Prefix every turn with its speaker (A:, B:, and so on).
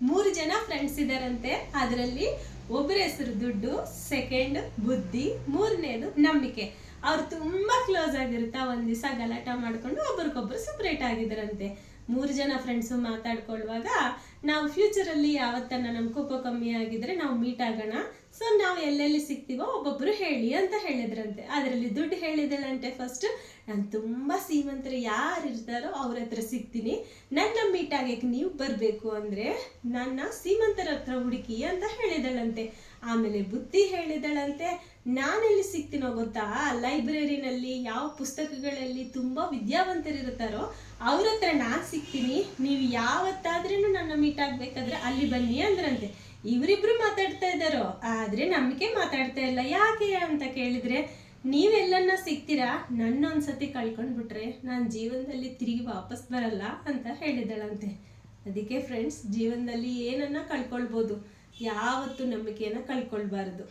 A: 3 ಜನ ಫ್ರೆಂಡ್ಸ್ ಇದಾರಂತೆ. ಅದರಲ್ಲಿ ಒಬ್ಬರ ಹೆಸರು ದುಡ್ಡು, ಸೆಕೆಂಡ್ ಬುದ್ಧಿ, ಮೂರನೇದು ನಂಬಿಕೆ. ಅವ್ರು ತುಂಬಾ ಕ್ಲೋಸ್ ಆಗಿರುತ್ತಾ. ಒಂದ್ ದಿವಸ ಗಲಾಟ ಮಾಡ್ಕೊಂಡು ಒಬ್ರಿಗೊಬ್ರು ಸಪ್ರೇಟ್ ಆಗಿದಾರಂತೆ. 3 ಜನ ಫ್ರೆಂಡ್ಸು ಮಾತಾಡ್ಕೊಳ್ಳುವಾಗ, ನಾವು ಫ್ಯೂಚರಲ್ಲಿ ಯಾವತ್ತನ್ನ ನಮ್ ಕೋಪ ಕಮ್ಮಿ ಆಗಿದ್ರೆ ನಾವು ಮೀಟ್ ಆಗೋಣ, ಸೊ ನಾವು ಎಲ್ಲೆಲ್ಲಿ ಸಿಗ್ತೀವೋ ಒಬ್ಬೊಬ್ರು ಹೇಳಿ ಅಂತ ಹೇಳಿದ್ರಂತೆ. ಅದರಲ್ಲಿ ದುಡ್ಡು ಹೇಳಿದಳಂತೆ, ಫಸ್ಟ್ ನಾನು ತುಂಬಾ ಶ್ರೀಮಂತರು ಯಾರು ಇರ್ತಾರೋ ಅವ್ರ ಹತ್ರ ಸಿಗ್ತೀನಿ, ನನ್ನ ಮೀಟ್ ಆಗಕ್ಕೆ ನೀವು ಬರಬೇಕು ಅಂದ್ರೆ ನನ್ನ ಶ್ರೀಮಂತರ ಹತ್ರ ಹುಡುಕಿ ಅಂತ ಹೇಳಿದಳಂತೆ. ಆಮೇಲೆ ಬುದ್ಧಿ ಹೇಳಿದಳಂತೆ, ನಾನೆಲ್ಲಿ ಸಿಗ್ತೀನೋ ಗೊತ್ತಾ, ಲೈಬ್ರರಿನಲ್ಲಿ ಯಾವ ಪುಸ್ತಕಗಳಲ್ಲಿ ತುಂಬಾ ವಿದ್ಯಾವಂತರಿರ್ತಾರೋ ಅವ್ರ ಹತ್ರ ನಾನು ಸಿಗ್ತೀನಿ, ನೀವು ಯಾವತ್ತಾದ್ರೂ ನನ್ನ ಮೀಟ್ ಆಗ್ಬೇಕಾದ್ರೆ ಅಲ್ಲಿ ಬನ್ನಿ ಅಂದ್ರಂತೆ. ಇವರಿಬ್ರು ಮಾತಾಡ್ತಾ ಇದ್ದಾರೋ, ಆದ್ರೆ ನಂಬಿಕೆ ಮಾತಾಡ್ತಾ ಇಲ್ಲ. ಯಾಕೆ ಅಂತ ಕೇಳಿದ್ರೆ, ನೀವೆಲ್ಲನ್ನ ಸಿಗ್ತೀರಾ, ನನ್ನೊಂದ್ಸತಿ ಕಳ್ಕೊಂಡ್ಬಿಟ್ರೆ ನಾನು ಜೀವನದಲ್ಲಿ ತಿರುಗಿ ವಾಪಸ್ ಬರಲ್ಲ ಅಂತ ಹೇಳಿದಳಂತೆ. ಅದಕ್ಕೆ ಫ್ರೆಂಡ್ಸ್, ಜೀವನದಲ್ಲಿ ಏನನ್ನ ಕಳ್ಕೊಳ್ಬೋದು, ಯಾವತ್ತೂ ನಂಬಿಕೆಯನ್ನ ಕಳ್ಕೊಳ್ಬಾರ್ದು.